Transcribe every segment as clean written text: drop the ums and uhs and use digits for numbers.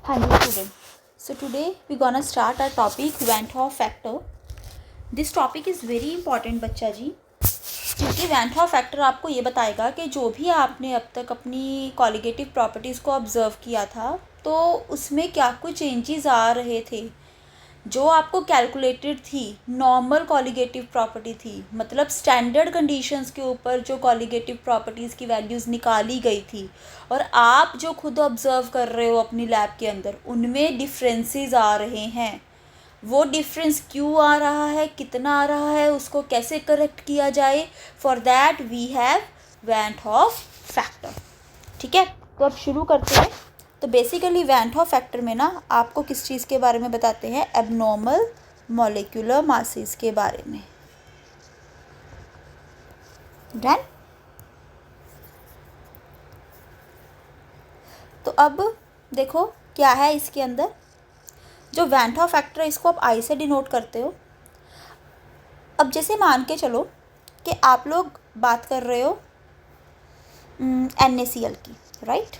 हाँ जी student, so today we gonna start our topic Van 't Hoff factor. This topic is very important बच्चा जी, क्योंकि van 't Hoff factor आपको ये बताएगा कि जो भी आपने अब तक अपनी कॉलिगेटिव प्रॉपर्टीज़ को ऑब्ज़र्व किया था तो उसमें क्या कुछ चेंजेस आ रहे थे। जो आपको कैलकुलेटेड थी नॉर्मल कॉलिगेटिव प्रॉपर्टी थी, मतलब स्टैंडर्ड कंडीशंस के ऊपर जो कॉलिगेटिव प्रॉपर्टीज़ की वैल्यूज़ निकाली गई थी, और आप जो खुद ऑब्ज़र्व कर रहे हो अपनी लैब के अंदर, उनमें डिफरेंसेस आ रहे हैं। वो डिफरेंस क्यों आ रहा है, कितना आ रहा है, उसको कैसे करेक्ट किया जाए, for that we have van 't Hoff factor. ठीक है, तो अब शुरू करते हैं। तो basically van 't Hoff factor में ना आपको किस चीज़ के बारे में बताते हैं, एबनॉर्मल मॉलिक्यूलर मासेस के बारे में। डन। तो अब देखो क्या है इसके अंदर। जो वैन 't Hoff फैक्टर है इसको आप आई से डिनोट करते हो। अब जैसे मान के चलो कि आप लोग बात कर रहे हो NaCl की, राइट।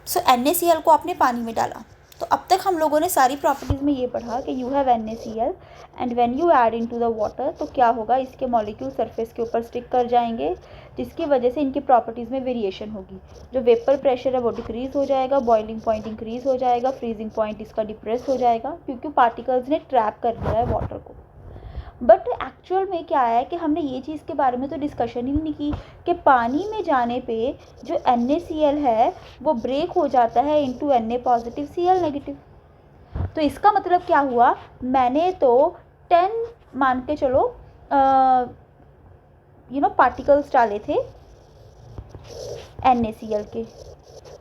सो NaCl को आपने पानी में डाला, तो अब तक हम लोगों ने सारी प्रॉपर्टीज़ में ये पढ़ा कि you have NaCl and when you add into the water तो क्या होगा, इसके मॉलिक्यूल सरफेस के ऊपर स्टिक कर जाएंगे, जिसकी वजह से इनकी प्रॉपर्टीज़ में वेरिएशन होगी। जो वेपर प्रेशर है वो डिक्रीज़ हो जाएगा, बॉइलिंग पॉइंट इंक्रीज़ हो जाएगा, फ्रीजिंग पॉइंट इसका डिप्रेस हो जाएगा, क्योंकि पार्टिकल्स ने ट्रैप कर लिया है वाटर को। बट एक्चुअल में क्या है कि हमने ये चीज़ के बारे में तो डिस्कशन ही नहीं की कि पानी में जाने पे जो NaCl है वो ब्रेक हो जाता है into Na positive Cl negative. तो इसका मतलब क्या हुआ, मैंने तो 10 मान के चलो पार्टिकल्स डाले थे NaCl के,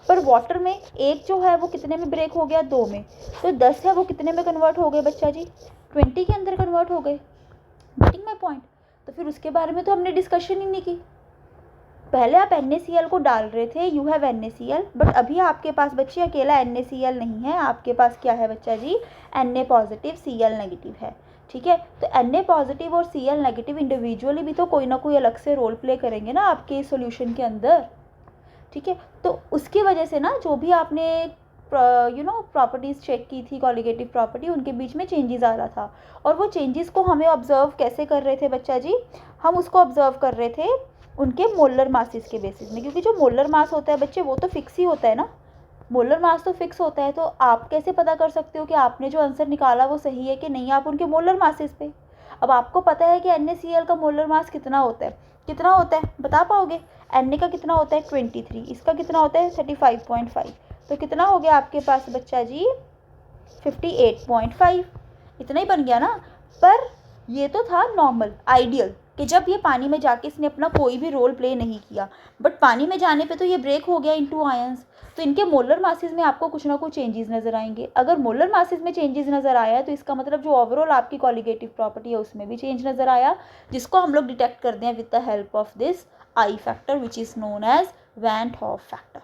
पर वाटर में एक जो है वो कितने में ब्रेक हो गया, 2 में। तो 10 है वो कितने में कन्वर्ट हो गए बच्चा जी, 20 के अंदर कन्वर्ट हो गए। Getting my point. तो फिर उसके बारे में तो हमने डिस्कशन ही नहीं की। पहले आप NaCl को डाल रहे थे, यू हैव NaCl, बट अभी आपके पास बच्चे अकेला NaCl नहीं है, आपके पास क्या है बच्चा जी, Na पॉजिटिव Cl नेगेटिव है। ठीक है, तो Na पॉजिटिव और Cl नेगेटिव इंडिविजुअली भी तो कोई ना कोई अलग से रोल प्ले करेंगे ना आपके सॉल्यूशन के अंदर। ठीक है, तो उसकी वजह से ना जो भी आपने प्रॉपर्टीज़ चेक की थी कॉलिगेटिव प्रॉपर्टी, उनके बीच में चेंजेस आ रहा था। और वो चेंजेस को हमें ऑब्जर्व कैसे कर रहे थे बच्चा जी, हम उसको ऑब्जर्व कर रहे थे उनके मोलर मासेस के बेसिस में, क्योंकि जो मोलर मास होता है बच्चे वो तो फिक्स ही होता है ना, मोलर मास तो फिक्स होता है। तो आप कैसे पता कर सकते हो कि आपने जो आंसर निकाला वो सही है कि नहीं, आप उनके मोलर मासेस पे। अब आपको पता है कि NaCl का मोलर मास कितना होता है, कितना होता है बता पाओगे, Na का कितना होता है 23, इसका कितना होता है 35.5, तो कितना हो गया आपके पास बच्चा जी 58.5, इतना ही बन गया ना। पर ये तो था नॉर्मल आइडियल कि जब ये पानी में जाके इसने अपना कोई भी रोल प्ले नहीं किया, बट पानी में जाने पे तो ये ब्रेक हो गया इनटू आयंस, तो इनके मोलर मासेस में आपको कुछ ना कुछ चेंजेस नज़र आएंगे। अगर मोलर मासेस में चेंजेस नज़र आया है तो इसका मतलब जो ओवरऑल आपकी कॉलिगेटिव प्रॉपर्टी है उसमें भी चेंज नज़र आया, जिसको हम लोग डिटेक्ट करते हैं with the help of this i factor which is known as van 't Hoff factor.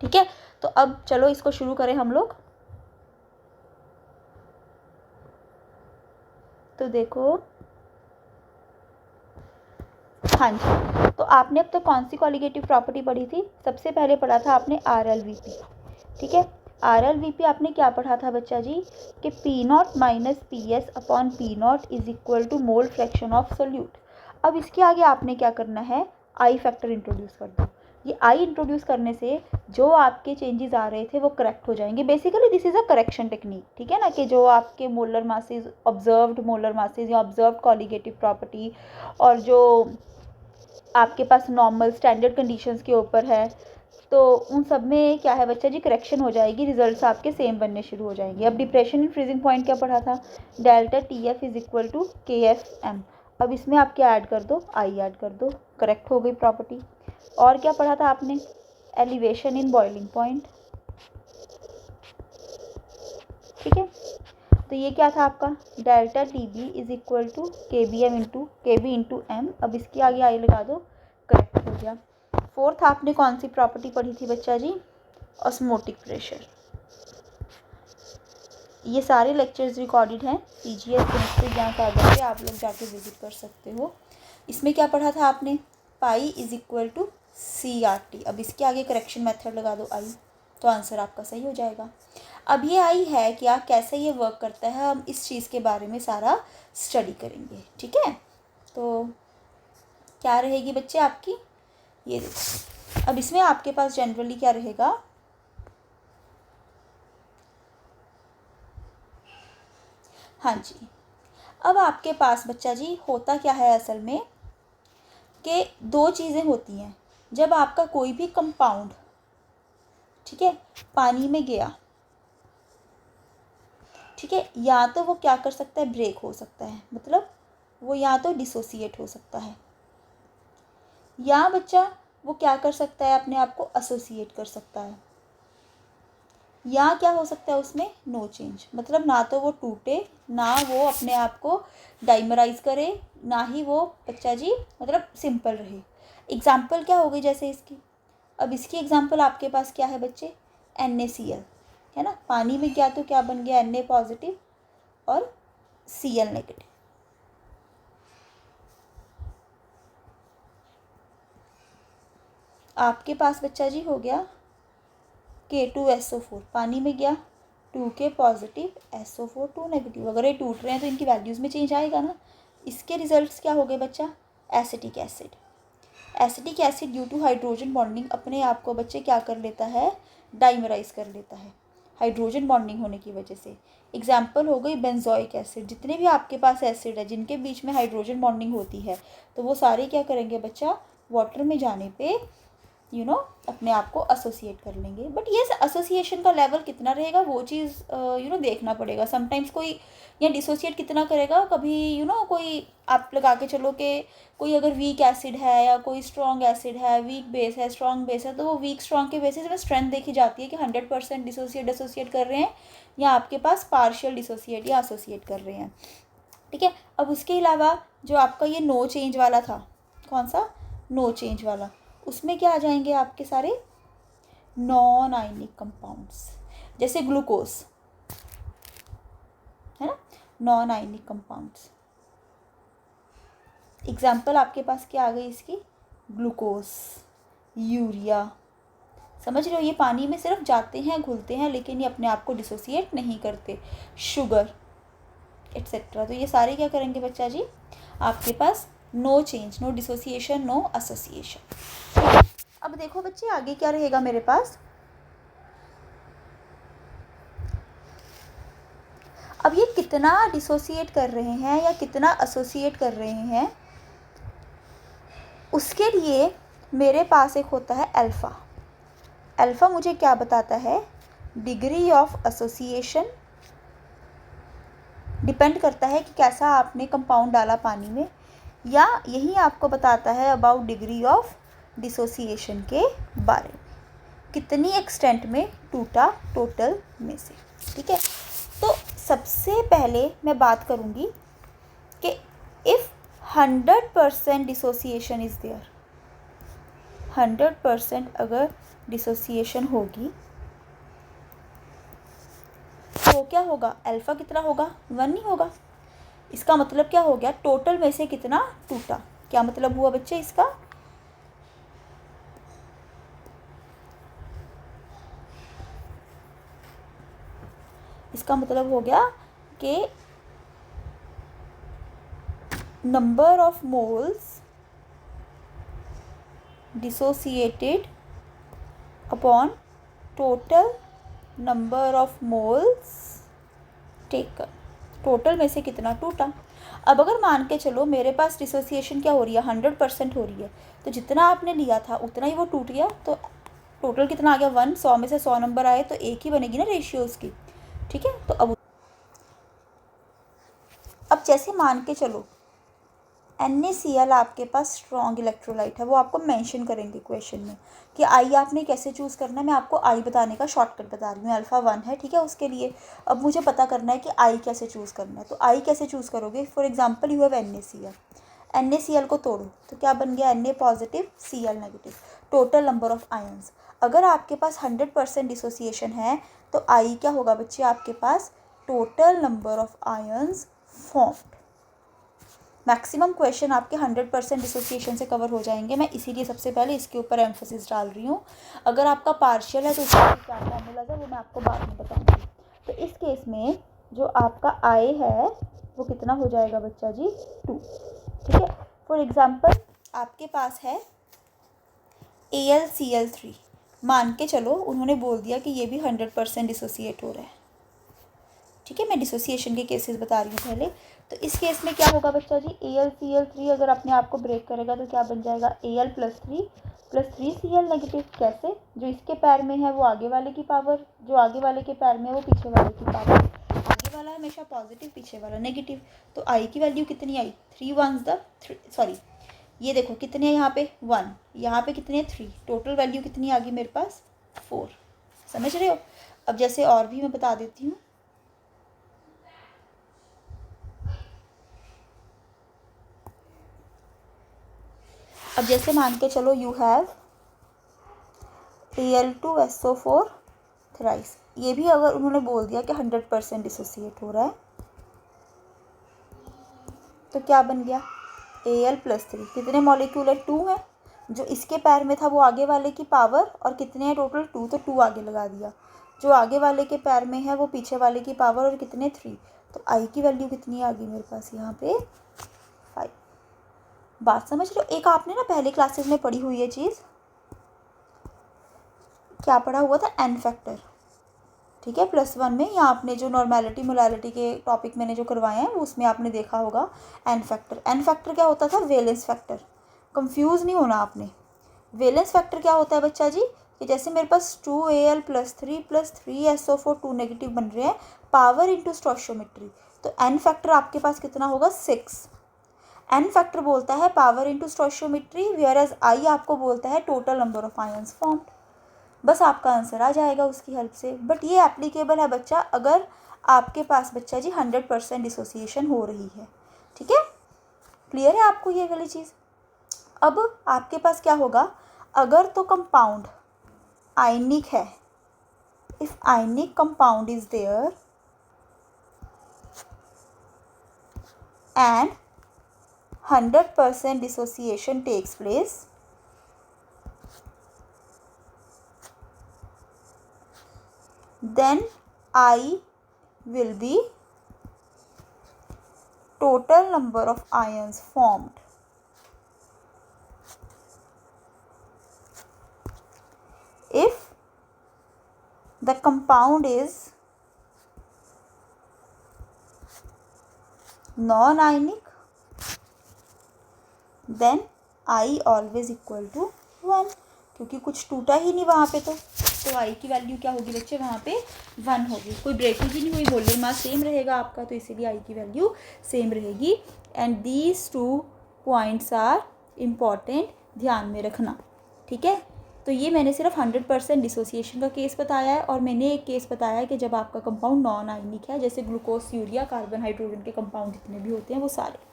ठीक है, तो अब चलो इसको शुरू करें हम लोग। तो देखो, हाँ जी, तो आपने अब तक कौन सी कॉलिगेटिव प्रॉपर्टी पढ़ी थी, सबसे पहले पढ़ा था आपने RLVP। ठीक है, RLVP आपने क्या पढ़ा था बच्चा जी कि P0 minus PS upon P0 is equal to mole fraction of solute. अब इसके आगे आपने क्या करना है, आई फैक्टर इंट्रोड्यूस कर दो। ये आई इंट्रोड्यूस करने से जो आपके चेंजेस आ रहे थे वो करेक्ट हो जाएंगे। Basically this is a correction technique, ठीक है ना, कि जो आपके molar masses, observed molar masses या ऑब्जर्व्ड कॉलिगेटिव प्रॉपर्टी, और जो आपके पास नॉर्मल स्टैंडर्ड कंडीशंस के ऊपर है, तो उन सब में क्या है बच्चा जी, करेक्शन हो जाएगी, रिजल्ट्स आपके सेम बनने शुरू हो जाएंगे। अब डिप्रेशन इन फ्रीजिंग पॉइंट क्या पढ़ा था, delta TF is equal to KFM। अब इसमें आप क्या ऐड कर दो, आई ऐड कर दो, करेक्ट हो गई प्रॉपर्टी। और क्या पढ़ा था आपने, एलिवेशन इन बॉइलिंग पॉइंट। ठीक है, तो ये क्या था आपका, delta TB is equal to KB into M। अब इसके आगे आई लगा दो, करेक्ट हो गया। फोर्थ आपने कौन सी प्रॉपर्टी पढ़ी थी बच्चा जी, ऑस्मोटिक प्रेशर। ये सारे लेक्चर्स रिकॉर्डेड हैं CGS केमिस्ट्री ज्ञान सागर पे, आप लोग जाके विजिट कर सकते हो। इसमें क्या पढ़ा था आपने, pi is equal to CRT। अब इसके आगे करेक्शन मेथड लगा दो आई, तो आंसर आपका सही हो जाएगा। अब ये आई है क्या, कैसे ये वर्क करता है, हम इस चीज़ के बारे में सारा स्टडी करेंगे। ठीक है, तो क्या रहेगी बच्चे आपकी, ये देखो। अब इसमें आपके पास जनरली क्या रहेगा, हाँ जी, अब आपके पास बच्चा जी होता क्या है असल में कि दो चीज़ें होती हैं। जब आपका कोई भी कंपाउंड, ठीक है, पानी में गया, ठीक है, या तो वो क्या कर सकता है, ब्रेक हो सकता है, मतलब वो या तो डिसोसिएट हो सकता है, या बच्चा वो क्या कर सकता है, अपने आप को एसोसिएट कर सकता है, या क्या हो सकता है उसमें, नो चेंज, मतलब ना तो वो टूटे, ना वो अपने आप को डाइमराइज करे, ना ही वो बच्चा जी मतलब सिंपल रहे। एग्जाम्पल क्या हो गई जैसे इसकी, अब इसकी एग्जाम्पल आपके पास क्या है बच्चे, NaCl है ना, पानी में गया तो क्या बन गया, Na पॉजिटिव और Cl नेगेटिव। आपके पास बच्चा जी हो गया K2SO4, पानी में गया 2K पॉजिटिव, SO4 2 नेगेटिव। अगर ये टूट रहे हैं तो इनकी वैल्यूज़ में चेंज आएगा ना। इसके रिजल्ट्स क्या हो गए बच्चा, acetic acid. Acetic acid due to hydrogen bonding अपने आप को बच्चे क्या कर लेता है, डाइमराइज कर लेता है, हाइड्रोजन बॉन्डिंग होने की वजह से। एग्जाम्पल हो गई बेंजोइक एसिड। जितने भी आपके पास एसिड है जिनके बीच में हाइड्रोजन बॉन्डिंग होती है, तो वो सारे क्या करेंगे बच्चा, वाटर में जाने पे अपने आप को एसोसिएट कर लेंगे। बट ये एसोसिएशन का लेवल कितना रहेगा वो चीज़ देखना पड़ेगा। समटाइम्स कोई या डिसोसिएट कितना करेगा, कभी कोई आप लगा के चलो कि कोई अगर वीक एसिड है या कोई स्ट्रॉन्ग एसिड है, वीक बेस है, स्ट्रॉन्ग बेस है, तो वो वीक स्ट्रॉन्ग के बेसिस में स्ट्रेंथ देखी जाती है कि 100% डिसोसिएट कर रहे हैं या आपके पास पार्शियल डिसोसिएट या एसोसिएट कर रहे हैं। ठीक है, अब उसके अलावा जो आपका ये नो चेंज वाला था, कौन सा, नो चेंज वाला, उसमें क्या आ जाएंगे आपके सारे नॉन आयनिक कंपाउंड्स, जैसे ग्लूकोज है ना, नॉन आयनिक कंपाउंड्स। एग्जाम्पल आपके पास क्या आ गई इसकी, ग्लूकोज, यूरिया। समझ रहे हो, ये पानी में सिर्फ जाते हैं, घुलते हैं, लेकिन ये अपने आप को डिसोसिएट नहीं करते। Sugar etcetera. तो ये सारे क्या करेंगे बच्चा जी, आपके पास no change, no dissociation, no association. अब देखो बच्चे आगे क्या रहेगा मेरे पास, अब ये कितना डिसोसिएट कर रहे हैं या कितना एसोसिएट कर रहे हैं, उसके लिए मेरे पास एक होता है अल्फ़ा। अल्फ़ा मुझे क्या बताता है, डिग्री ऑफ एसोसिएशन, डिपेंड करता है कि कैसा आपने कंपाउंड डाला पानी में, या यही आपको बताता है अबाउट डिग्री ऑफ डिसोसिएशन के बारे में, कितनी एक्सटेंट में टूटा टोटल में से। ठीक है, तो सबसे पहले मैं बात करूँगी कि इफ़ 100% डिसोसिएशन इज़ देयर, 100% अगर डिसोसिएशन होगी तो क्या होगा, अल्फ़ा कितना होगा, 1 नहीं होगा। इसका मतलब क्या हो गया, टोटल में से कितना टूटा। क्या मतलब हुआ बच्चे इसका, इसका मतलब हो गया कि number of moles dissociated upon total number of moles taken, total में से कितना टूटा। अब अगर मान के चलो मेरे पास डिसोसिएशन क्या हो रही है, 100% हो रही है, तो जितना आपने लिया था उतना ही वो टूट गया, तो टोटल कितना आ गया 1। 100 में से 100 नंबर आए तो एक ही बनेगी ना रेशियो उसकी। ठीक है, तो अब जैसे मान के चलो NaCl आपके पास स्ट्रॉन्ग इलेक्ट्रोलाइट है, वो आपको मेंशन करेंगे क्वेश्चन में कि आई आपने कैसे चूज़ करना है। मैं आपको आई बताने का शॉर्टकट बता रही हूँ, अल्फ़ा 1 है, ठीक है, उसके लिए अब मुझे पता करना है कि आई कैसे चूज़ करना है। तो आई कैसे चूज़ करोगे, for example you have NaCl को तोड़ो तो क्या बन गया, Na positive Cl negative, total number of ions. अगर आपके पास 100% डिसोसिएशन है तो आई क्या होगा बच्चे, आपके पास total number of ions formed. Maximum question आपके 100% डिसोसिएशन से कवर हो जाएंगे। मैं इसीलिए सबसे पहले इसके ऊपर एम्फोसिस डाल रही हूँ। अगर आपका पार्शियल है तो उसका क्या फॉर्मूला है वो मैं आपको बाद में बताऊँगी। तो इस केस में जो आपका आई है वो कितना हो जाएगा बच्चा जी, 2। ठीक है। फॉर एग्जाम्पल आपके पास है AlCl3, मान के चलो उन्होंने बोल दिया कि ये भी 100% डिसोसिएट हो रहा है। ठीक है, मैं डिसोसिएशन के केसेस बता रही हूँ पहले। तो इस केस में क्या होगा बच्चा जी, AlCl3 अगर अपने आप को ब्रेक करेगा तो क्या बन जाएगा, Al + 3 नेगेटिव। कैसे, जो इसके पैर में है वो आगे वाले की पावर, जो आगे वाले के पैर में है वो पीछे वाले की पावर। आगे वाला हमेशा पॉजिटिव, पीछे वाला नेगेटिव। तो आई की वैल्यू कितनी आई, 3 1 सॉरी ये देखो कितने यहाँ पे 1, यहाँ पे कितने 3, टोटल वैल्यू कितनी आ गई मेरे पास 4। समझ रहे हो। अब जैसे और भी मैं बता देती हूँ। अब जैसे मान के चलो यू हैव Al2SO4 थ्राइस, ये भी अगर उन्होंने बोल दिया कि 100% डिसोसिएट हो रहा है तो क्या बन गया, Al + 3 कितने मॉलिक्यूल है, 2 है। जो इसके पैर में था वो आगे वाले की पावर, और कितने हैं टोटल 2, तो 2 आगे लगा दिया। जो आगे वाले के पैर में है वो पीछे वाले की पावर, और कितने 3। तो आई की वैल्यू कितनी आ गई मेरे पास यहाँ पे 5। बात समझ रहे हो। एक आपने ना पहले क्लासेस में पढ़ी हुई है चीज़, क्या पढ़ा हुआ था, एन फैक्टर। ठीक है, +1 में, या आपने जो नॉर्मेलिटी मोलालिटी के टॉपिक मैंने जो करवाए हैं उसमें आपने देखा होगा एन फैक्टर। एन फैक्टर क्या होता था, वैलेंस फैक्टर। कंफ्यूज नहीं होना आपने। वैलेंस फैक्टर क्या होता है बच्चा जी, कि जैसे मेरे पास 2Al + 3 + 3SO4 2 नेगेटिव बन रहे हैं, पावर इंटू स्टोइचियोमेट्री, तो एन फैक्टर आपके पास कितना होगा 6। एन फैक्टर बोलता है power into stoichiometry, whereas i आपको बोलता है total number of ions formed. बस आपका आंसर आ जाएगा उसकी हेल्प से। बट ये एप्लीकेबल है बच्चा अगर आपके पास बच्चा जी 100% डिसोसिएशन हो रही है। ठीक है, क्लियर है आपको ये वाली चीज़। अब आपके पास क्या होगा, अगर तो कंपाउंड आयनिक है, if ionic compound is there and 100% dissociation takes place, then I will be total number of ions formed. If the compound is non-ionic, then I always equal to 1, क्योंकि कुछ टूटा ही नहीं वहाँ पे। तो I की value क्या होगी बच्चे, वहाँ पे 1 होगी। कोई ब्रेकेज ही नहीं हुई, मोलर मास सेम रहेगा आपका, तो इसीलिए I की वैल्यू सेम रहेगी। And these 2 points are important, ध्यान में रखना। ठीक है, तो ये मैंने सिर्फ 100% डिसोसिएशन का केस बताया है, और मैंने एक केस बताया है कि जब आपका कंपाउंड नॉन आयनिक है, जैसे ग्लूकोज, यूरिया, कार्बन, हाइड्रोजन के कंपाउंड जितने भी होते हैं वो सारे।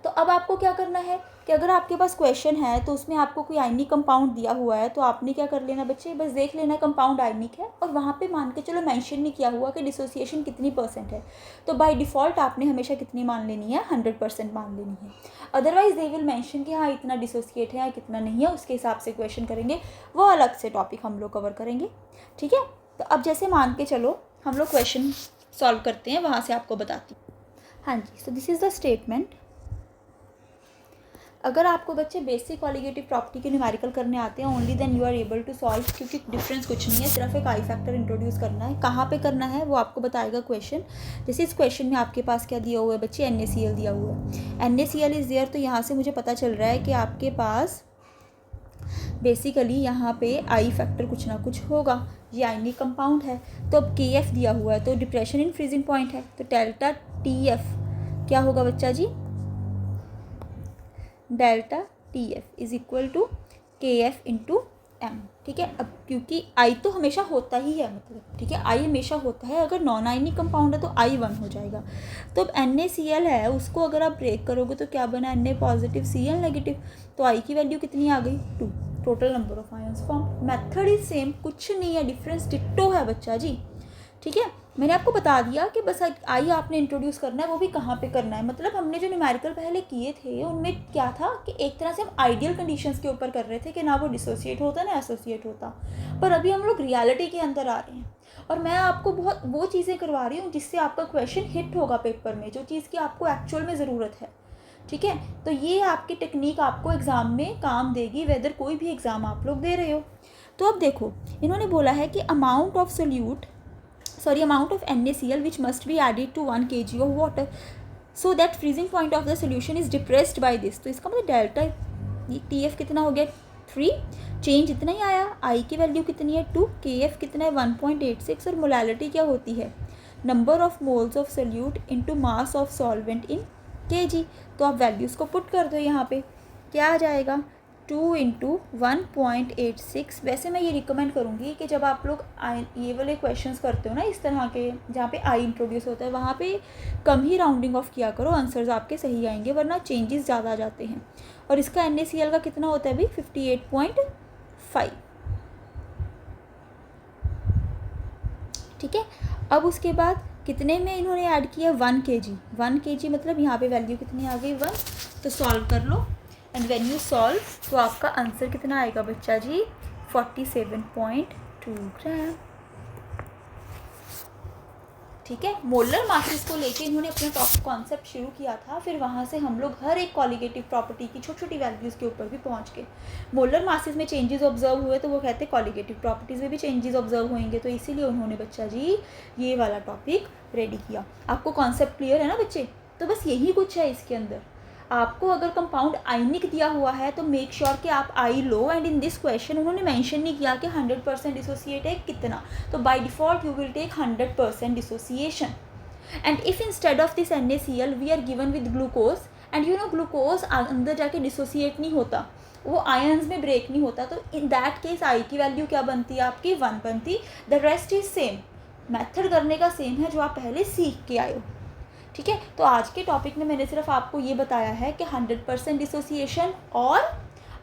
तो अब आपको क्या करना है कि अगर आपके पास क्वेश्चन है तो उसमें आपको कोई आयनिक कंपाउंड दिया हुआ है, तो आपने क्या कर लेना बच्चे, बस देख लेना कंपाउंड आयनिक है, और वहाँ पे मान के चलो मेंशन नहीं किया हुआ कि डिसोसिएशन कितनी % है, तो बाय डिफ़ॉल्ट आपने हमेशा कितनी मान लेनी है, 100% मान लेनी है। अदरवाइज दे विल मेंशन कि हाँ इतना डिसोसिएट है, कितना नहीं है, उसके हिसाब से क्वेश्चन करेंगे, वो अलग से टॉपिक हम लोग कवर करेंगे। ठीक है, तो अब जैसे मान के चलो हम लोग क्वेश्चन सॉल्व करते हैं, वहाँ से आपको बताती हूँ। हाँ जी, so this is the statement. अगर आपको बच्चे बेसिक कॉलिगेटिव प्रॉपर्टी के न्यूमेरिकल करने आते हैं, only then you are able to solve, क्योंकि डिफरेंस कुछ नहीं है, सिर्फ एक आई फैक्टर इंट्रोड्यूस करना है। कहाँ पे करना है वो आपको बताएगा क्वेश्चन। जैसे इस क्वेश्चन में आपके पास क्या दिया हुआ है बच्चे, NaCl दिया हुआ है, NaCl इज़ देयर, तो यहाँ से मुझे पता चल रहा है कि आपके पास बेसिकली यहाँ पे आई फैक्टर कुछ ना कुछ होगा, ये आयनिक कंपाउंड है। तो अब KF दिया हुआ है, तो डिप्रेशन इन फ्रीजिंग पॉइंट है, तो डेल्टा TF क्या होगा बच्चा जी, delta TF is equal to KF into M। ठीक है, अब क्योंकि I तो हमेशा होता ही है, मतलब ठीक है, I हमेशा होता है, अगर नॉन आयनिक कंपाउंड है तो I 1 हो जाएगा। तो अब NaCl है, उसको अगर आप ब्रेक करोगे तो क्या बना, Na पॉजिटिव Cl नेगेटिव, तो I की वैल्यू कितनी आ गई 2, total number of ions form. Method is same, कुछ नहीं है, डिफरेंस डिट्टो है बच्चा जी। ठीक है, मैंने आपको बता दिया कि बस आई आपने इंट्रोड्यूस करना है, वो भी कहाँ पे करना है। मतलब हमने जो न्यूमेरिकल पहले किए थे उनमें क्या था कि एक तरह से हम आइडियल कंडीशंस के ऊपर कर रहे थे कि ना वो डिसोसिएट होता ना एसोसिएट होता, पर अभी हम लोग रियलिटी के अंदर आ रहे हैं और मैं आपको बहुत वो चीज़ें करवा रही हूँ जिससे आपका क्वेश्चन हिट होगा पेपर में, जो चीज़ की आपको एक्चुअल में ज़रूरत है। ठीक है, तो ये आपकी टेक्निक आपको एग्ज़ाम में काम देगी, वेदर कोई भी एग्ज़ाम आप लोग दे रहे हो। तो अब देखो, इन्होंने बोला है कि amount of NaCl which must be added to 1 kg of water so that freezing point of the solution is depressed by this। तो इसका मतलब डेल्टा TF कितना हो गया 3, चेंज इतना ही आया, I की वैल्यू कितनी है 2, KF कितना है 1.86 और मोलैलिटी क्या होती है number of moles of solute into mass of solvent in kg। तो आप वैल्यूज़ को पुट कर दो यहाँ पे, क्या आ जाएगा 2 इंटू 1.86। वैसे मैं ये रिकमेंड करूँगी कि जब आप लोग ये वाले क्वेश्चंस करते हो ना इस तरह के जहाँ पे आई इंट्रोड्यूस होता है, वहाँ पे कम ही राउंडिंग ऑफ किया करो, आंसर्स आपके सही आएंगे, वरना चेंजेस ज़्यादा आ जाते हैं। और इसका NaCl का कितना होता है भाई 58.5। ठीक है, अब उसके बाद कितने में इन्होंने ऐड किया 1 kg मतलब यहाँ पे वैल्यू कितनी आ गई 1। तो सॉल्व कर लो एंड व्हेन यू सॉल्व तो आपका आंसर कितना आएगा बच्चा जी 47.2 ग्राम। ठीक है, मोलर मासेस को लेके इन्होंने अपना कॉन्सेप्ट शुरू किया था, फिर वहाँ से हम लोग हर एक कॉलिगेटिव प्रॉपर्टी की छोटी छोटी वैल्यूज़ के ऊपर भी पहुँच गए। मोलर मासेस में चेंजेस ऑब्जर्व हुए तो वो कहते हैं कॉलिगेटिव प्रॉपर्टीज़ में भी चेंजेस ऑब्जर्व होंगे, तो इसीलिए उन्होंने बच्चा जी ये वाला टॉपिक रेडी किया। आपको कॉन्सेप्ट क्लियर है ना बच्चे? तो बस यही कुछ है इसके अंदर। आपको अगर कंपाउंड आयनिक दिया हुआ है तो मेक श्योर कि आप आई लो, एंड इन दिस क्वेश्चन उन्होंने मेंशन नहीं किया कि 100% डिसोसिएट है कितना, तो by default you will take 100% dissociation. And if instead of this NaCl we are given with glucose, and you know glucose अंदर जाके डिसोसिएट नहीं होता, वो आयन्स में ब्रेक नहीं होता, तो इन दैट केस आई की वैल्यू क्या बनती है आपकी 1 बनती। The rest is same, method करने का सेम है जो आप पहले सीख के आए हो। ठीक है, तो आज के टॉपिक में मैंने सिर्फ आपको ये बताया है कि 100% डिसोसिएशन और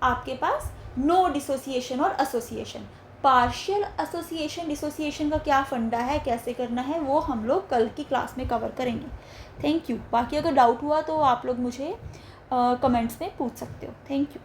आपके पास नो डिसोसिएशन और एसोसिएशन। पार्शियल एसोसिएशन डिसोसिएशन का क्या फंडा है, कैसे करना है, वो हम लोग कल की क्लास में कवर करेंगे। Thank you. बाकी अगर डाउट हुआ तो आप लोग मुझे कमेंट्स में पूछ सकते हो। Thank you.